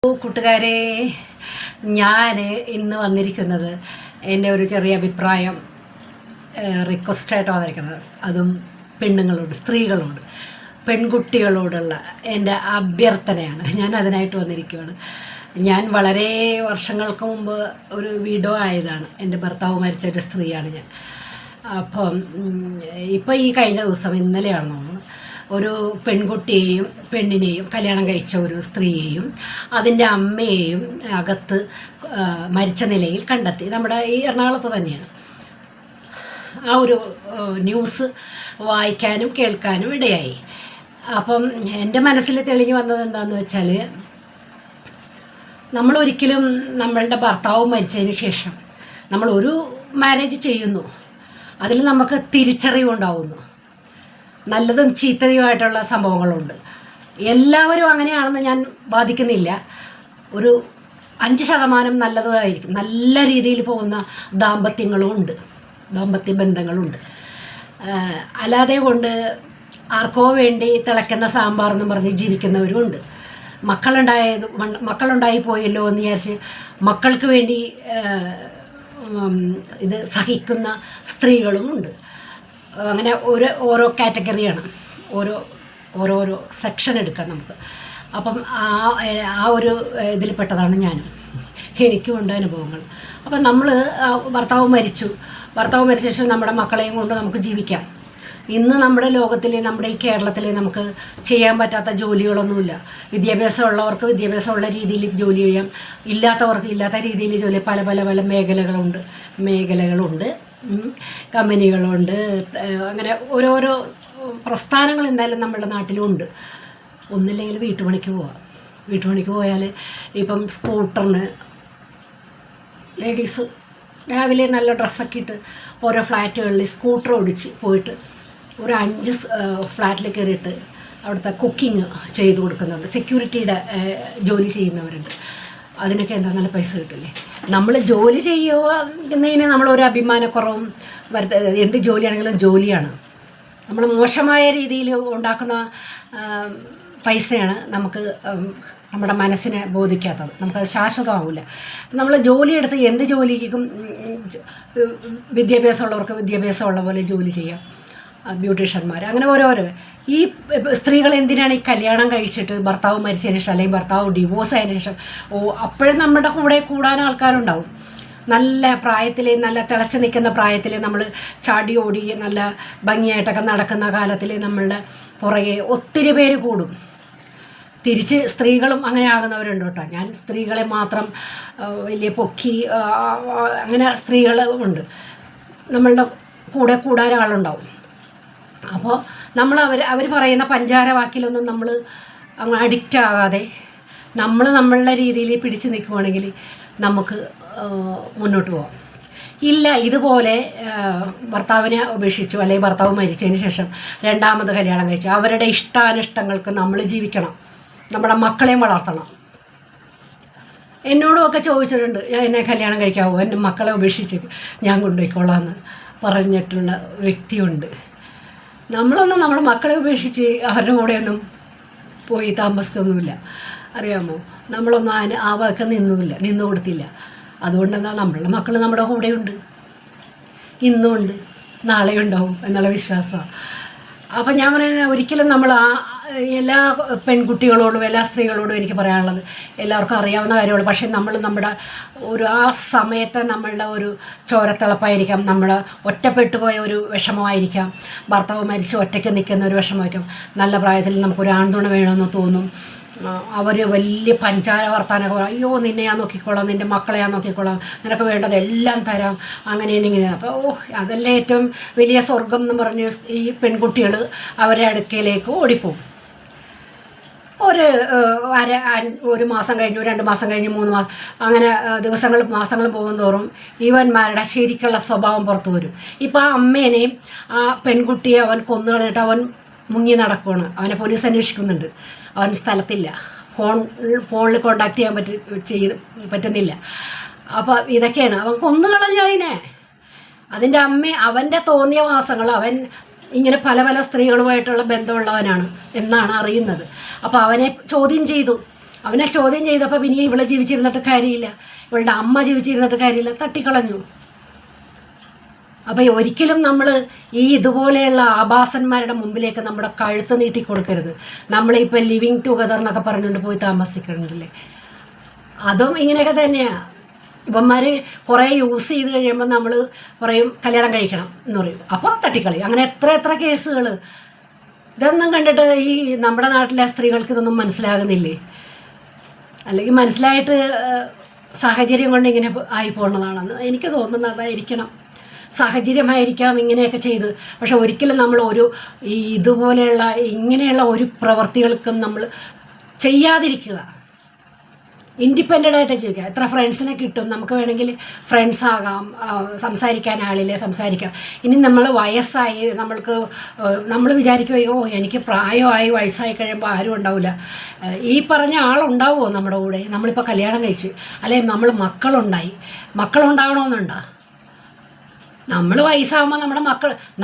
കൂട്ടുകാരെ, ഞാൻ ഇന്ന് വന്നിരിക്കുന്നത് എൻ്റെ ഒരു ചെറിയ അഭിപ്രായം റിക്വസ്റ്റായിട്ട് വന്നിരിക്കുന്നത്, അതും പെണ്ണുങ്ങളോട്, സ്ത്രീകളോട്, പെൺകുട്ടികളോടുള്ള എൻ്റെ അഭ്യർത്ഥനയാണ്. ഞാൻ അതിനായിട്ട് വന്നിരിക്കുകയാണ്. ഞാൻ വളരെ വർഷങ്ങൾക്ക് മുമ്പ് ഒരു വിഡോ ആയതാണ്. എൻ്റെ ഭർത്താവ് മരിച്ച ഒരു സ്ത്രീയാണ് ഞാൻ. അപ്പം ഇപ്പോൾ ഈ കഴിഞ്ഞ ദിവസം, ഇന്നലെയാണെന്ന് തോന്നുന്നു, ഒരു പെണ്ണിനെയും കല്യാണം കഴിച്ച ഒരു സ്ത്രീയെയും അതിൻ്റെ അമ്മയെയും അകത്ത് മരിച്ച നിലയിൽ കണ്ടെത്തി. നമ്മുടെ ഈ എറണാകുളത്ത് തന്നെയാണ്. ആ ഒരു ന്യൂസ് വായിക്കാനും കേൾക്കാനും ഇടയായി. അപ്പം എൻ്റെ മനസ്സിൽ തെളിഞ്ഞു വന്നത് എന്താണെന്ന് വെച്ചാൽ, നമ്മളൊരിക്കലും നമ്മളുടെ ഭർത്താവ് മരിച്ചതിന് ശേഷം നമ്മൾ ഒരു മാരേജ് ചെയ്യുന്നു, അതിൽ നമുക്ക് തിരിച്ചറിവുണ്ടാവുന്നു. നല്ലതും ചീത്തയുമായിട്ടുള്ള സംഭവങ്ങളുണ്ട്. എല്ലാവരും അങ്ങനെയാണെന്ന് ഞാൻ വാദിക്കുന്നില്ല. ഒരു 5% നല്ലതായിരിക്കും. നല്ല രീതിയിൽ പോകുന്ന ദാമ്പത്യ ബന്ധങ്ങളുണ്ട്. അല്ലാതെ കൊണ്ട് ആർക്കോ വേണ്ടി തിളയ്ക്കുന്ന സാമ്പാർ എന്ന് പറഞ്ഞ് ജീവിക്കുന്നവരുമുണ്ട്. മക്കളുണ്ടായി പോയല്ലോ എന്ന് വിചാരിച്ച് മക്കൾക്ക് വേണ്ടി ഇത് സഹിക്കുന്ന സ്ത്രീകളുമുണ്ട്. അങ്ങനെ ഓരോ കാറ്റഗറിയാണ്, ഓരോരോ സെക്ഷൻ എടുക്കാം നമുക്ക്. അപ്പം ആ ഒരു ഇതിൽപ്പെട്ടതാണ് ഞാനും. എനിക്കുമുണ്ട് അനുഭവങ്ങൾ. അപ്പം നമ്മൾ ഭർത്താവ് മരിച്ച ശേഷം നമ്മുടെ മക്കളെയും കൊണ്ട് നമുക്ക് ജീവിക്കാം. ഇന്ന് നമ്മുടെ ലോകത്തിൽ, നമ്മുടെ ഈ കേരളത്തിൽ നമുക്ക് ചെയ്യാൻ പറ്റാത്ത ജോലികളൊന്നുമില്ല. വിദ്യാഭ്യാസമുള്ളവർക്ക് വിദ്യാഭ്യാസമുള്ള രീതിയിൽ ജോലി ചെയ്യാം, ഇല്ലാത്തവർക്ക് ഇല്ലാത്ത രീതിയിൽ ജോലി. പല പല പല മേഖലകളുണ്ട്, കമ്പനികളുണ്ട്. അങ്ങനെ ഓരോരോ പ്രസ്ഥാനങ്ങൾ എന്തായാലും നമ്മുടെ നാട്ടിലുമുണ്ട്. ഒന്നില്ലെങ്കിൽ വീട്ടുപണിക്ക് പോയാൽ ഇപ്പം സ്കൂട്ടറിന് ലേഡീസ് രാവിലെ നല്ല ഡ്രസ്സൊക്കെ ഇട്ട് ഓരോ ഫ്ലാറ്റുകളിൽ സ്കൂട്ടർ ഓടിച്ച് പോയിട്ട് ഒരു 5 ഫ്ലാറ്റിൽ കയറിയിട്ട് അവിടുത്തെ കുക്കിംഗ് ചെയ്ത് കൊടുക്കുന്നുണ്ട്. സെക്യൂരിറ്റിയുടെ ജോലി ചെയ്യുന്നവരുണ്ട്. അതിനൊക്കെ എന്താ നല്ല പൈസ കിട്ടില്ലേ? നമ്മൾ ജോലി ചെയ്യുന്നതിന് നമ്മളൊരു അഭിമാനക്കുറവും എന്ത് ജോലിയാണെങ്കിലും ജോലിയാണ്. നമ്മൾ മോശമായ രീതിയിൽ ഉണ്ടാക്കുന്ന പൈസയാണ് നമുക്ക് നമ്മുടെ മനസ്സിനെ ബോധിക്കാത്തത്. നമുക്കത് ശാശ്വതമാവില്ല. നമ്മൾ ജോലിയെടുത്ത് എന്ത് ജോലിക്കും വിദ്യാഭ്യാസമുള്ളവർക്ക് വിദ്യാഭ്യാസമുള്ള പോലെ ജോലി ചെയ്യാം. ബ്യൂട്ടീഷ്യന്മാർ, അങ്ങനെ ഓരോരോ. ഈ സ്ത്രീകൾ എന്തിനാണ് ഈ കല്യാണം കഴിച്ചിട്ട് ഭർത്താവ് മരിച്ചതിന് ശേഷം, അല്ലെങ്കിൽ ഭർത്താവ് ഡിവോഴ്സ് ആയതിനു ശേഷം, അപ്പോഴും നമ്മുടെ കൂടെ കൂടാൻ ആൾക്കാരുണ്ടാവും. നല്ല പ്രായത്തിൽ, നല്ല തിളച്ച് നിൽക്കുന്ന പ്രായത്തിൽ നമ്മൾ ചാടി ഓടി നല്ല ഭംഗിയായിട്ടൊക്കെ നടക്കുന്ന കാലത്തിൽ നമ്മളുടെ പുറകെ ഒത്തിരി പേര് കൂടും. തിരിച്ച് സ്ത്രീകളും അങ്ങനെ ആകുന്നവരുണ്ട് കേട്ടോ. ഞാൻ സ്ത്രീകളെ മാത്രം വലിയ പൊക്കി അങ്ങനെ സ്ത്രീകൾ ഉണ്ട്. നമ്മളുടെ കൂടെ കൂടാൻ ആളുണ്ടാവും. അപ്പോൾ അവർ പറയുന്ന പഞ്ചാര വാക്കിലൊന്നും നമ്മൾ അങ്ങ് അഡിക്റ്റ് ആകാതെ നമ്മളുടെ രീതിയിൽ പിടിച്ചു നിൽക്കുവാണെങ്കിൽ നമുക്ക് മുന്നോട്ട് പോകാം. ഇല്ല, ഇതുപോലെ ഭർത്താവിനെ ഉപേക്ഷിച്ചു, അല്ലെങ്കിൽ ഭർത്താവ് മരിച്ചതിന് ശേഷം രണ്ടാമത് കല്യാണം കഴിച്ചു, അവരുടെ ഇഷ്ടാനിഷ്ടങ്ങൾക്ക് നമ്മൾ ജീവിക്കണം, നമ്മുടെ മക്കളെയും വളർത്തണം. എന്നോടുമൊക്കെ ചോദിച്ചിട്ടുണ്ട്, എന്നെ കല്യാണം കഴിക്കാവോ, എൻ്റെ മക്കളെ ഉപേക്ഷിച്ച് ഞാൻ കൊണ്ടുപോയിക്കോളാമെന്ന് പറഞ്ഞിട്ടുള്ള വ്യക്തിയുണ്ട്. നമ്മളൊന്നും നമ്മുടെ മക്കളെ ഉപേക്ഷിച്ച് അവരുടെ കൂടെയൊന്നും പോയി താമസിച്ചൊന്നുമില്ല, അറിയാമോ? നമ്മളൊന്നും ആ വക നിന്നു കൊടുത്തില്ല. അതുകൊണ്ടെന്നാൽ നമ്മളുടെ മക്കൾ നമ്മുടെ കൂടെയുണ്ട്, ഇന്നുമുണ്ട്, നാളെ ഉണ്ടാവും എന്നുള്ള വിശ്വാസമാണ്. അപ്പം ഞാൻ പറയുന്നത്, ഒരിക്കലും നമ്മൾ എല്ലാ പെൺകുട്ടികളോടും എല്ലാ സ്ത്രീകളോടും എനിക്ക് പറയാനുള്ളത്, എല്ലാവർക്കും അറിയാവുന്ന കാര്യമുള്ളൂ. പക്ഷേ നമ്മുടെ ആ സമയത്ത് നമ്മളുടെ ഒരു ചോരത്തിളപ്പായിരിക്കാം, നമ്മൾ ഒറ്റപ്പെട്ടു പോയ ഒരു വിഷമമായിരിക്കാം, ഭർത്താവ് മരിച്ച് ഒറ്റയ്ക്ക് നിൽക്കുന്ന ഒരു വിഷമമായിരിക്കും. നല്ല പ്രായത്തിൽ നമുക്കൊരു ആൺതുണ വേണമെന്ന് തോന്നും. അവർ വലിയ പഞ്ചാര വർത്താനൊക്കെ പറയും, അയ്യോ നിന്നെ ഞാൻ നോക്കിക്കോളാം, നിൻ്റെ മക്കളെ ഞാൻ നോക്കിക്കോളാം, നിനക്ക് വേണ്ടത് എല്ലാം തരാം, അങ്ങനെയാണ് ഇങ്ങനെ. അപ്പോൾ അതല്ലേ ഏറ്റവും വലിയ സ്വർഗം എന്ന് പറഞ്ഞ് ഈ പെൺകുട്ടികൾ അവരുടെ അടുക്കലേക്ക് ഓടിപ്പോവും. ഒരു മാസം കഴിഞ്ഞു, 2 മാസം കഴിഞ്ഞ്, 3 മാസം, അങ്ങനെ മാസങ്ങൾ പോകും തോറും ഇവന്മാരുടെ ശരിക്കുള്ള സ്വഭാവം പുറത്തു വരും. ഇപ്പം ആ അമ്മേനെയും ആ പെൺകുട്ടിയെ അവൻ കൊന്നുകളഞ്ഞിട്ട് അവൻ മുങ്ങി നടക്കുകയാണ്. അവനെ പോലീസ് അന്വേഷിക്കുന്നുണ്ട്. അവൻ സ്ഥലത്തില്ല, ഫോണിൽ കോണ്ടാക്ട് ചെയ്യാൻ പറ്റുന്നില്ല. അപ്പോൾ ഇതൊക്കെയാണ്. അവൻ കൊന്നുകളഞ്ഞു അതിൻ്റെ അവൻ്റെ തോന്നിയ മാസങ്ങൾ അവൻ ഇങ്ങനെ പല പല സ്ത്രീകളുമായിട്ടുള്ള ബന്ധമുള്ളവനാണ് എന്നാണ് അറിയുന്നത്. അപ്പോൾ അവനെ ചോദ്യം ചെയ്തു. അവനെ ചോദ്യം ചെയ്തപ്പോൾ പിന്നെ ഇവളെ ജീവിച്ചിരുന്നിട്ട് കാര്യമില്ല, ഇവളുടെ അമ്മ ജീവിച്ചിരുന്നിട്ട് കാര്യമില്ല, തട്ടിക്കളഞ്ഞു. അപ്പോൾ ഒരിക്കലും നമ്മൾ ഈ ഇതുപോലെയുള്ള ആഭാസന്മാരുടെ മുമ്പിലേക്ക് നമ്മുടെ കഴുത്ത് നീട്ടി കൊടുക്കരുത്. നമ്മളിപ്പോൾ ലിവിങ് ടുഗദർ എന്നൊക്കെ പറഞ്ഞുകൊണ്ട് പോയി താമസിക്കുന്നുണ്ടല്ലേ, അതും ഇങ്ങനെയൊക്കെ തന്നെയാണ്. ഇവന്മാർ കുറേ യൂസ് ചെയ്ത് കഴിയുമ്പോൾ നമ്മൾ പറയും കല്യാണം കഴിക്കണം എന്ന് പറയും, അപ്പോൾ തട്ടിക്കളി. അങ്ങനെ എത്ര കേസുകൾ. ഇതൊന്നും കണ്ടിട്ട് ഈ നമ്മുടെ നാട്ടിലെ സ്ത്രീകൾക്ക് ഇതൊന്നും മനസ്സിലാകുന്നില്ലേ? അല്ലെങ്കിൽ മനസ്സിലായിട്ട് സാഹചര്യം കൊണ്ട് ഇങ്ങനെ ആയിപ്പോകുന്നതാണെന്ന് എനിക്ക് തോന്നുന്നതായിരിക്കണം. സാഹചര്യമായിരിക്കാം ഇങ്ങനെയൊക്കെ ചെയ്ത്. പക്ഷെ ഒരിക്കലും നമ്മൾ ഇതുപോലെയുള്ള ഇങ്ങനെയുള്ള ഒരു പ്രവൃത്തികൾക്കും നമ്മൾ ചെയ്യാതിരിക്കുക. ഇൻഡിപെൻഡൻ്റ് ആയിട്ട് ജീവിക്കുക. എത്ര ഫ്രണ്ട്സിനെ കിട്ടും, നമുക്ക് വേണമെങ്കിൽ ഫ്രണ്ട്സ് ആകാം, സംസാരിക്കാൻ ആളില്ലേ സംസാരിക്കാം. ഇനി നമ്മൾ വയസ്സായി നമ്മൾ വിചാരിക്കുകയോ എനിക്ക് പ്രായമായി വയസ്സായി കഴിയുമ്പോൾ ആരും ഉണ്ടാവില്ല. ഈ പറഞ്ഞ ആളുണ്ടാവുമോ നമ്മുടെ കൂടെ? നമ്മളിപ്പോൾ കല്യാണം കഴിച്ച് അല്ലെങ്കിൽ നമ്മൾ മക്കളുണ്ടാകണമെന്നുണ്ടോ? നമ്മൾ വയസ്സാകുമ്പോൾ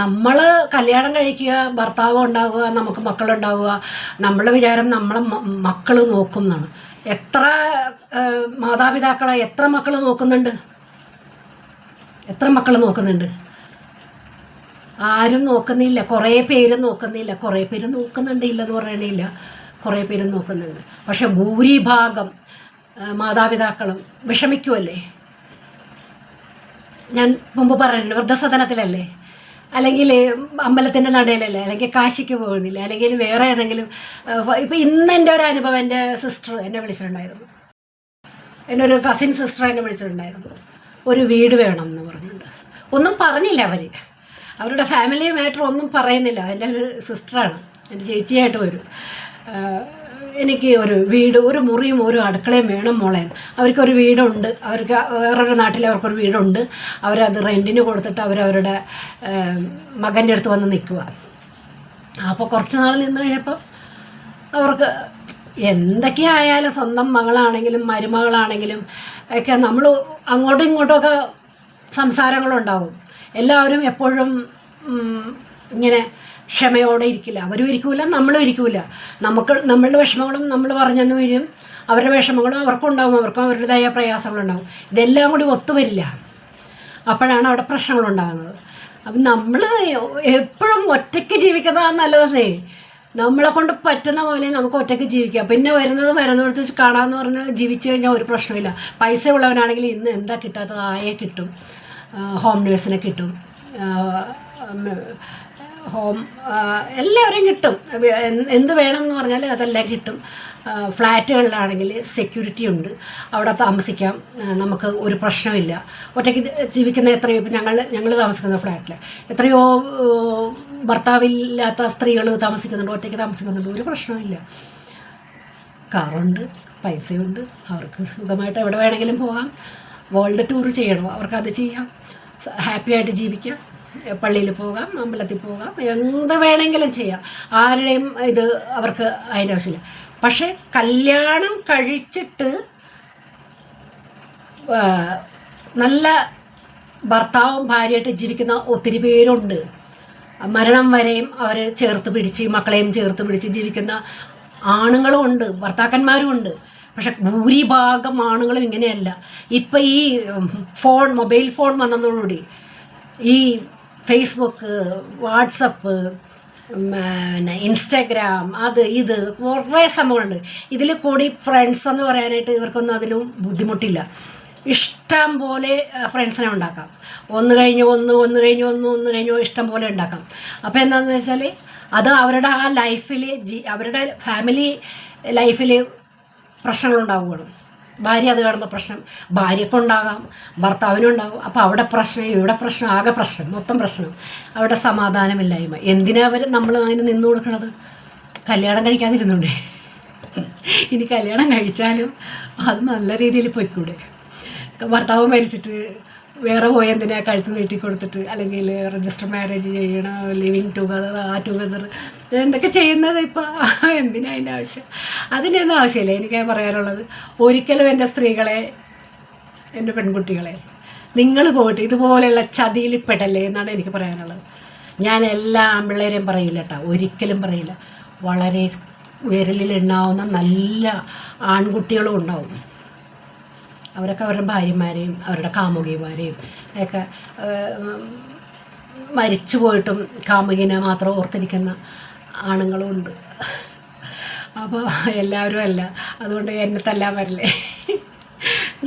നമ്മൾ കല്യാണം കഴിക്കുക, ഭർത്താവ് ഉണ്ടാവുക, നമുക്ക് മക്കളുണ്ടാവുക, നമ്മളുടെ വിചാരം നമ്മളെ മക്കൾ നോക്കും എന്നാണ്. എത്ര മാതാപിതാക്കളെ എത്ര മക്കൾ നോക്കുന്നുണ്ട്? ആരും നോക്കുന്നില്ല. കുറേ പേര് നോക്കുന്നില്ല, കുറേ പേര് നോക്കുന്നുണ്ട്, ഇല്ലെന്ന് പറയണില്ല, കുറേ പേര് നോക്കുന്നുണ്ട്. പക്ഷെ ഭൂരിഭാഗം മാതാപിതാക്കളും വിഷമിക്കുമല്ലേ. ഞാൻ മുമ്പ് പറഞ്ഞിട്ടുണ്ട്, വൃദ്ധസദനത്തിലല്ലേ, അല്ലെങ്കിൽ അമ്പലത്തിൻ്റെ നടയിലല്ലേ, അല്ലെങ്കിൽ കാശിക്ക് പോകുന്നില്ല, അല്ലെങ്കിൽ വേറെ ഏതെങ്കിലും. ഇപ്പോൾ ഇന്ന് എൻ്റെ ഒരു അനുഭവം, എൻ്റെ സിസ്റ്റർ എന്നെ വിളിച്ചിട്ടുണ്ടായിരുന്നു, എൻ്റെ ഒരു കസിൻ സിസ്റ്റർ എന്നെ വിളിച്ചിട്ടുണ്ടായിരുന്നു. ഒരു വീട് വേണം എന്ന് പറഞ്ഞിട്ടുണ്ട്. ഒന്നും പറഞ്ഞില്ല അവരുടെ ഫാമിലി മാറ്റർ ഒന്നും പറയുന്നില്ല. എൻ്റെ ഒരു സിസ്റ്ററാണ്, എൻ്റെ ചേച്ചിയായിട്ട് വരും. എനിക്ക് ഒരു വീട്, ഒരു മുറിയും ഒരു അടുക്കളയും വേണം മോളെ. അവർക്കൊരു വീടുണ്ട്, അവർക്ക് വേറൊരു നാട്ടിൽ അവർക്കൊരു വീടുണ്ട്. അവരത് റെൻറ്റിന് കൊടുത്തിട്ട് അവരവരുടെ മകൻ്റെ അടുത്ത് വന്ന് നിൽക്കുക. അപ്പോൾ കുറച്ച് നാൾ നിന്ന് കഴിഞ്ഞപ്പോൾ അവർക്ക് എന്തൊക്കെയായാലും സ്വന്തം മകളാണെങ്കിലും മരുമകളാണെങ്കിലും ഒക്കെ നമ്മൾ അങ്ങോട്ടും ഇങ്ങോട്ടുമൊക്കെ സംസാരങ്ങളുണ്ടാകും. എല്ലാവരും എപ്പോഴും ഇങ്ങനെ ക്ഷമയോടെ ഇരിക്കില്ല. അവരും ഇരിക്കില്ല, നമ്മളും ഇരിക്കില്ല. നമ്മളുടെ വിഷമങ്ങളും നമ്മൾ പറഞ്ഞെന്ന് വരും, അവരുടെ വിഷമങ്ങളും അവർക്കുണ്ടാവും, അവർക്കും അവരുടേതായ പ്രയാസങ്ങളുണ്ടാവും. ഇതെല്ലാം കൂടി ഒത്തുവരില്ല. അപ്പോഴാണ് അവിടെ പ്രശ്നങ്ങളുണ്ടാകുന്നത്. അപ്പം നമ്മൾ എപ്പോഴും ഒറ്റയ്ക്ക് ജീവിക്കുന്നതാണ് നല്ലതേ. നമ്മളെ കൊണ്ട് പറ്റുന്ന പോലെ നമുക്ക് ഒറ്റയ്ക്ക് ജീവിക്കാം. പിന്നെ വരുന്നിടത്ത് കാണാമെന്ന് പറഞ്ഞാൽ ജീവിച്ചു കഴിഞ്ഞാൽ ഒരു പ്രശ്നമില്ല. പൈസ ഉള്ളവനാണെങ്കിൽ ഇന്ന് എന്താ കിട്ടാത്തത്? ആയെ കിട്ടും, ഹോം നേഴ്സിനെ കിട്ടും, എല്ലാവരെയും കിട്ടും. എന്ത് വേണം എന്ന് പറഞ്ഞാൽ അതെല്ലാം കിട്ടും. ഫ്ലാറ്റുകളിലാണെങ്കിൽ സെക്യൂരിറ്റി ഉണ്ട്, അവിടെ താമസിക്കാം, നമുക്ക് ഒരു പ്രശ്നമില്ല. ഒറ്റയ്ക്ക് ജീവിക്കുന്ന എത്രയോ, ഇപ്പം ഞങ്ങൾ താമസിക്കുന്ന ഫ്ലാറ്റിൽ എത്രയോ ഭർത്താവില്ലാത്ത സ്ത്രീകൾ താമസിക്കുന്നുണ്ട്, ഒറ്റയ്ക്ക് താമസിക്കുന്നുണ്ട്, ഒരു പ്രശ്നമില്ല. കാറുണ്ട്, പൈസയുണ്ട്, അവർക്ക് സുഖമായിട്ട് എവിടെ വേണമെങ്കിലും പോകാം. വേൾഡ് ടൂർ ചെയ്യണോ അവർക്കത് ചെയ്യാം, ഹാപ്പിയായിട്ട് ജീവിക്കാം. പള്ളിയിൽ പോകാം, അമ്പലത്തിൽ പോകാം, എന്ത് വേണമെങ്കിലും ചെയ്യാം. ആരുടെയും ഇത് അവർക്ക് അതിൻ്റെ ആവശ്യമില്ല. പക്ഷേ കല്യാണം കഴിച്ചിട്ട് നല്ല ഭർത്താവും ഭാര്യയായിട്ട് ജീവിക്കുന്ന ഒത്തിരി പേരുണ്ട്. മരണം വരെയും അവർ ചേർത്ത് പിടിച്ച്, മക്കളെയും ചേർത്ത് പിടിച്ച് ജീവിക്കുന്ന ആണുങ്ങളും ഉണ്ട്, ഭർത്താക്കന്മാരും ഉണ്ട്. പക്ഷെ ഭൂരിഭാഗം ആണുങ്ങളും ഇങ്ങനെയല്ല. ഇപ്പം ഈ മൊബൈൽ ഫോൺ വന്നതോടുകൂടി ഈ ഫേസ്ബുക്ക്, വാട്സപ്പ്, പിന്നെ ഇൻസ്റ്റാഗ്രാം, അത് ഇത് കുറേ സംഭവമുണ്ട്. ഇതിൽ കൂടി ഫ്രണ്ട്സ് എന്ന് പറയാനായിട്ട് ഇവർക്കൊന്നും അതിലും ബുദ്ധിമുട്ടില്ല. ഇഷ്ടം പോലെ ഫ്രണ്ട്സിനെ ഉണ്ടാക്കാം. ഒന്ന് കഴിഞ്ഞ് ഇഷ്ടം പോലെ ഉണ്ടാക്കാം. അപ്പോൾ എന്താണെന്ന് വെച്ചാൽ അത് അവരുടെ ആ ലൈഫിൽ, അവരുടെ ഫാമിലി ലൈഫിൽ പ്രശ്നങ്ങളുണ്ടാവുകയാണ്. ഭാര്യ അത് കാണുമ്പോൾ പ്രശ്നം ഭാര്യക്കുണ്ടാകാം, ഭർത്താവിനുണ്ടാകും. അപ്പോൾ അവിടെ പ്രശ്നം, ഇവിടെ പ്രശ്നം, ആകെ പ്രശ്നം, മൊത്തം പ്രശ്നം. അവിടെ സമാധാനമില്ലായ്മ. എന്തിനാ നമ്മൾ അതിന് നിന്നു കൊടുക്കണത്? കല്യാണം കഴിക്കാതിരുന്നുണ്ടേ. ഇനി കല്യാണം കഴിച്ചാലും അത് നല്ല രീതിയിൽ പോയിക്കൂടെ? ഭർത്താവ് മരിച്ചിട്ട് വേറെ പോയി എന്തിനാ കഴുത്ത് നീട്ടി കൊടുത്തിട്ട്, അല്ലെങ്കിൽ രജിസ്റ്റർ മാരേജ് ചെയ്യണം, ലിവിങ് ടുഗദർ, ടുഗദർ, എന്തൊക്കെ ചെയ്യുന്നത് ഇപ്പോൾ? എന്തിനാ അതിൻ്റെ ആവശ്യം? അതിൻ്റെയൊന്നും ആവശ്യമില്ല. എനിക്ക് പറയാനുള്ളത്, ഒരിക്കലും എൻ്റെ സ്ത്രീകളെ, എൻ്റെ പെൺകുട്ടികളെ, നിങ്ങൾ പോയിട്ട് ഇതുപോലെയുള്ള ചതിയിൽ പെടല്ലേ എന്നാണ് എനിക്ക് പറയാനുള്ളത്. ഞാൻ എല്ലാ ആൺപിള്ളേരെയും പറയില്ല കേട്ടോ, ഒരിക്കലും പറയില്ല. വളരെ വിരലിൽ എണ്ണാവുന്ന നല്ല ആൺകുട്ടികളും ഉണ്ടാവും. അവരൊക്കെ അവരുടെ ഭാര്യമാരെയും അവരുടെ കാമുകിമാരെയും ഒക്കെ മരിച്ചു പോയിട്ടും കാമുകിനെ മാത്രം ഓർത്തിരിക്കുന്ന ആണുങ്ങളുമുണ്ട്. അപ്പോൾ എല്ലാവരും അല്ല, അതുകൊണ്ട് എന്നെ തല്ലാൻ വരില്ലേ.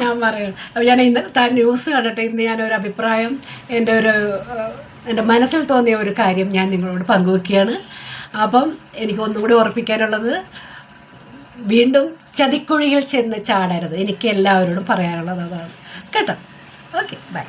ഞാൻ പറയണം. അപ്പോൾ ഞാൻ ഇന്ന് ന്യൂസ് കണ്ടിട്ട് ഇന്ന് ഞാനൊരു അഭിപ്രായം, എൻ്റെ മനസ്സിൽ തോന്നിയ ഒരു കാര്യം ഞാൻ നിങ്ങളോട് പങ്കുവെക്കുകയാണ്. അപ്പം എനിക്ക് ഒന്നും കൂടി ഓർപ്പിക്കാനുള്ളത്, വീണ്ടും ചതിക്കുഴിയിൽ ചെന്ന് ചാടരുത്. എനിക്ക് എല്ലാവരോടും പറയാനുള്ളത് അതാണ് കേട്ടോ. Okay, by.